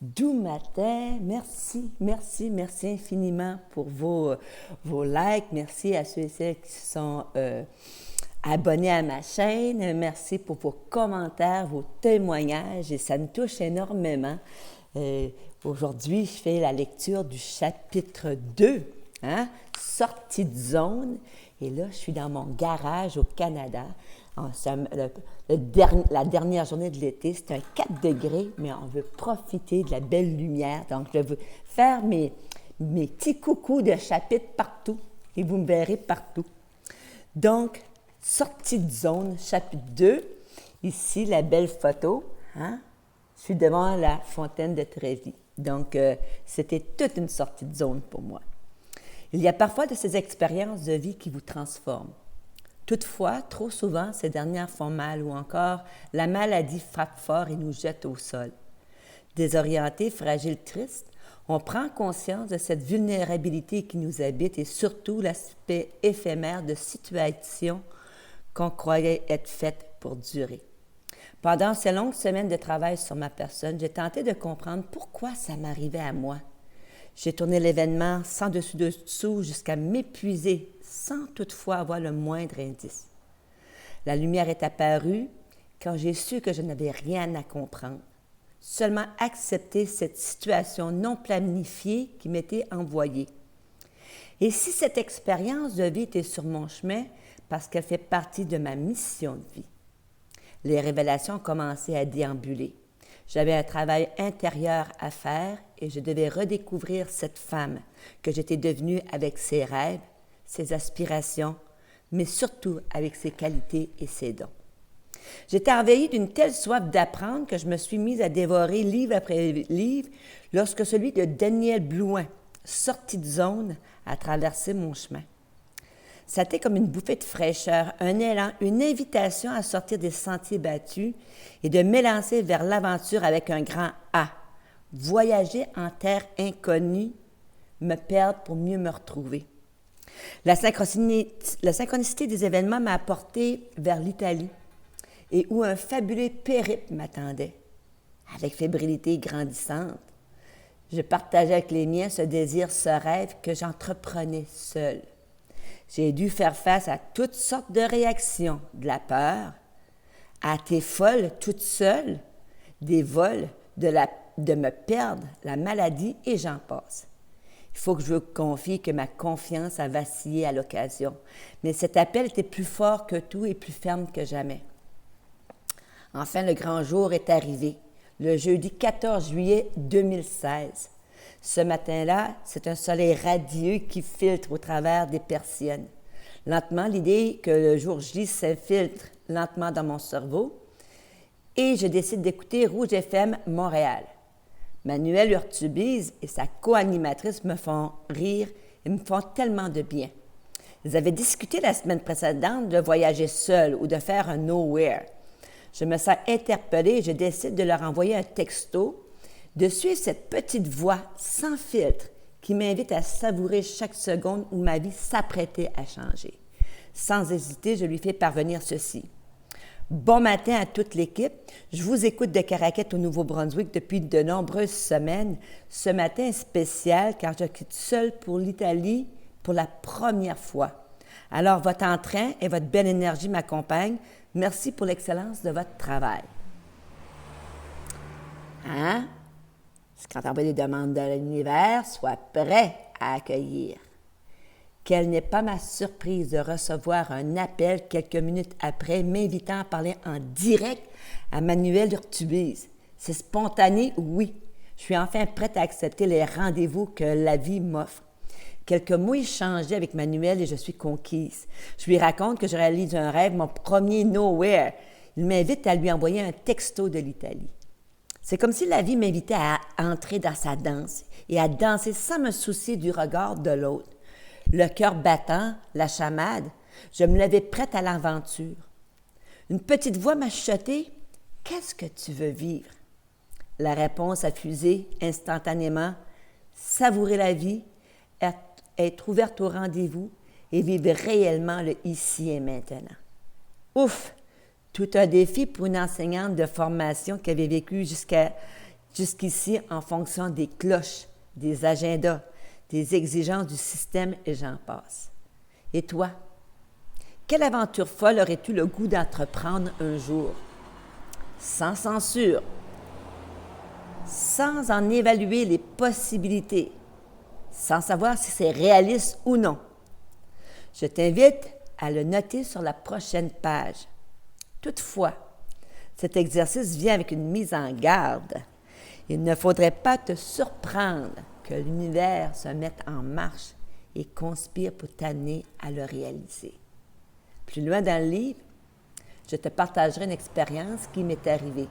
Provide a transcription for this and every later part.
Doux matin, merci infiniment pour vos likes. Merci à ceux et celles qui sont abonnés à ma chaîne. Merci pour vos commentaires, vos témoignages et ça me touche énormément. Aujourd'hui, je fais la lecture du chapitre 2, Sortie de zone. Et là, je suis dans mon garage au Canada. La dernière journée de l'été, c'est un 4 degrés, mais on veut profiter de la belle lumière. Donc, je veux faire mes petits coucous de chapitre partout et vous me verrez partout. Donc, sortie de zone, chapitre 2. Ici, la belle photo. Je suis devant la fontaine de Trévi. Donc, c'était toute une sortie de zone pour moi. Il y a parfois de ces expériences de vie qui vous transforment. Toutefois, trop souvent, ces dernières font mal ou encore la maladie frappe fort et nous jette au sol. Désorientés, fragiles, tristes, on prend conscience de cette vulnérabilité qui nous habite et surtout l'aspect éphémère de situations qu'on croyait être faites pour durer. Pendant ces longues semaines de travail sur ma personne, j'ai tenté de comprendre pourquoi ça m'arrivait à moi. J'ai tourné l'événement sans dessus-dessous jusqu'à m'épuiser, sans toutefois avoir le moindre indice. La lumière est apparue quand j'ai su que je n'avais rien à comprendre. Seulement accepter cette situation non planifiée qui m'était envoyée. Et si cette expérience de vie était sur mon chemin, parce qu'elle fait partie de ma mission de vie. Les révélations ont commencé à déambuler. J'avais un travail intérieur à faire et je devais redécouvrir cette femme que j'étais devenue avec ses rêves, ses aspirations, mais surtout avec ses qualités et ses dons. J'étais envahie d'une telle soif d'apprendre que je me suis mise à dévorer livre après livre lorsque celui de Daniel Blouin, Sortie de zone, a traversé mon chemin. Ça a été comme une bouffée de fraîcheur, un élan, une invitation à sortir des sentiers battus et de m'élancer vers l'aventure avec un grand A. Voyager en terre inconnue, me perdre pour mieux me retrouver. La synchronicité des événements m'a apporté vers l'Italie et où un fabuleux périple m'attendait. Avec fébrilité grandissante, je partageais avec les miens ce désir, ce rêve que j'entreprenais seul. J'ai dû faire face à toutes sortes de réactions, de la peur, à t'es folle toute seule, des vols, de me perdre, la maladie et j'en passe. Il faut que je vous confie que ma confiance a vacillé à l'occasion, mais cet appel était plus fort que tout et plus ferme que jamais. Enfin, le grand jour est arrivé, le jeudi 14 juillet 2016. Ce matin-là, c'est un soleil radieux qui filtre au travers des persiennes. Lentement, l'idée que le jour J s'infiltre lentement dans mon cerveau et je décide d'écouter Rouge FM Montréal. Manuelle Urtubise et sa co-animatrice me font rire et me font tellement de bien. Ils avaient discuté la semaine précédente de voyager seul ou de faire un nowhere. Je me sens interpellée et je décide de leur envoyer un texto de suivre cette petite voix sans filtre qui m'invite à savourer chaque seconde où ma vie s'apprêtait à changer. Sans hésiter, je lui fais parvenir ceci. Bon matin à toute l'équipe. Je vous écoute de Caraquette au Nouveau-Brunswick depuis de nombreuses semaines. Ce matin est spécial car je quitte seule pour l'Italie pour la première fois. Alors, votre entrain et votre belle énergie m'accompagnent. Merci pour l'excellence de votre travail. C'est quand on envoie des demandes de l'univers, sois prêt à accueillir. Quelle n'est pas ma surprise de recevoir un appel quelques minutes après m'invitant à parler en direct à Manuelle Urtubise. C'est spontané, oui. Je suis enfin prête à accepter les rendez-vous que la vie m'offre. Quelques mots échangés avec Manuelle et je suis conquise. Je lui raconte que je réalise un rêve, mon premier nowhere. Il m'invite à lui envoyer un texto de l'Italie. C'est comme si la vie m'invitait à entrer dans sa danse et à danser sans me soucier du regard de l'autre. Le cœur battant, la chamade, je me levais prête à l'aventure. Une petite voix m'a chuchoté « Qu'est-ce que tu veux vivre? » La réponse a fusé instantanément « Savourer la vie, être ouverte au rendez-vous et vivre réellement le ici et maintenant. » Ouf! Tout un défi pour une enseignante de formation qui avait vécu jusqu'à jusqu'ici en fonction des cloches, des agendas, des exigences du système et j'en passe. Et toi? Quelle aventure folle aurais-tu le goût d'entreprendre un jour? Sans censure, sans en évaluer les possibilités, sans savoir si c'est réaliste ou non. Je t'invite à le noter sur la prochaine page. Toutefois, cet exercice vient avec une mise en garde. Il ne faudrait pas te surprendre que l'univers se mette en marche et conspire pour t'amener à le réaliser. Plus loin dans le livre, je te partagerai une expérience qui m'est arrivée.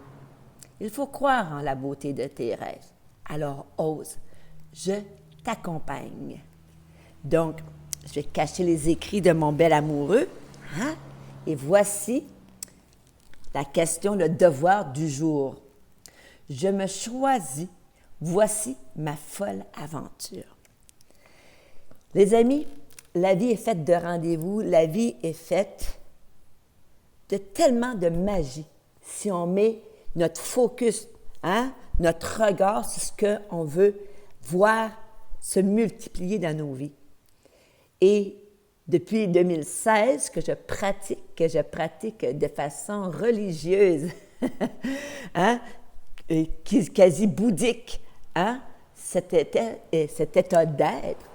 Il faut croire en la beauté de tes rêves. Alors ose, je t'accompagne. Donc, je vais cacher les écrits de mon bel amoureux. Hein? Et voici la question, le devoir du jour. Je me choisis. Voici ma folle aventure. Les amis, la vie est faite de rendez-vous. La vie est faite de tellement de magie. Si on met notre focus, notre regard sur ce qu'on veut voir se multiplier dans nos vies. Et depuis 2016 que je pratique de façon religieuse, et quasi bouddhique, cet état d'être,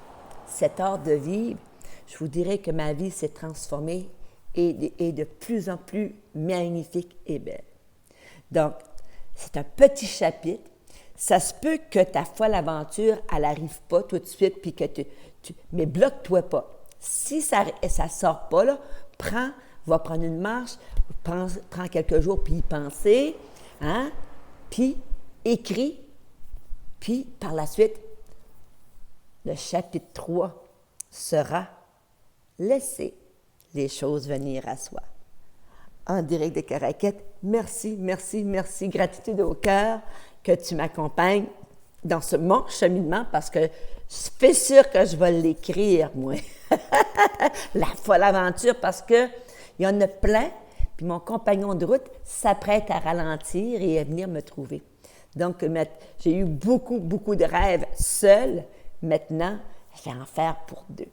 cet art de vivre, je vous dirais que ma vie s'est transformée et est de plus en plus magnifique et belle. Donc, c'est un petit chapitre. Ça se peut que ta folle aventure, elle n'arrive pas tout de suite, puis que mais bloque-toi pas. Si ça ne sort pas, là, va prendre une marche, prends quelques jours, puis y penser, puis écris, puis par la suite, le chapitre 3 sera « Laisser les choses venir à soi ». En direct de Caraquette, merci, merci, merci, gratitude au cœur que tu m'accompagnes dans mon cheminement parce que je suis sûre que je vais l'écrire, moi. La folle aventure parce qu'il y en a plein, puis mon compagnon de route s'apprête à ralentir et à venir me trouver. Donc, j'ai eu beaucoup, beaucoup de rêves seuls. Maintenant, je vais en faire pour deux.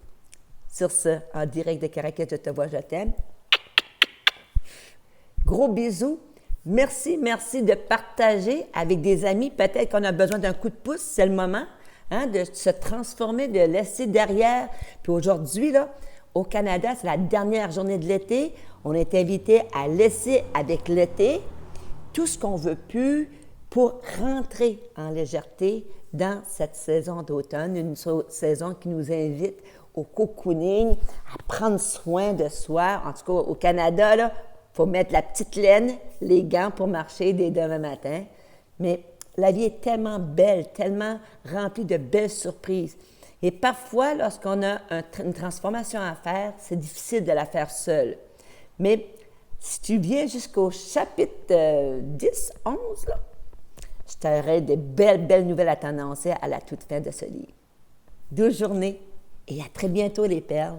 Sur ce, en direct de Caraquette, je te vois, je t'aime. Gros bisous. Merci, merci de partager avec des amis. Peut-être qu'on a besoin d'un coup de pouce, c'est le moment de se transformer, de laisser derrière. Puis aujourd'hui, là, au Canada, c'est la dernière journée de l'été. On est invité à laisser avec l'été tout ce qu'on veut plus pour rentrer en légèreté dans cette saison d'automne, une saison qui nous invite au cocooning, à prendre soin de soi. En tout cas, au Canada, là, il faut mettre la petite laine, les gants pour marcher dès demain matin. Mais la vie est tellement belle, tellement remplie de belles surprises. Et parfois, lorsqu'on a une transformation à faire, c'est difficile de la faire seule. Mais si tu viens jusqu'au chapitre 10, 11, là, je t'aurai de belles, belles nouvelles à t'annoncer à la toute fin de ce livre. 12 journées et à très bientôt les perles.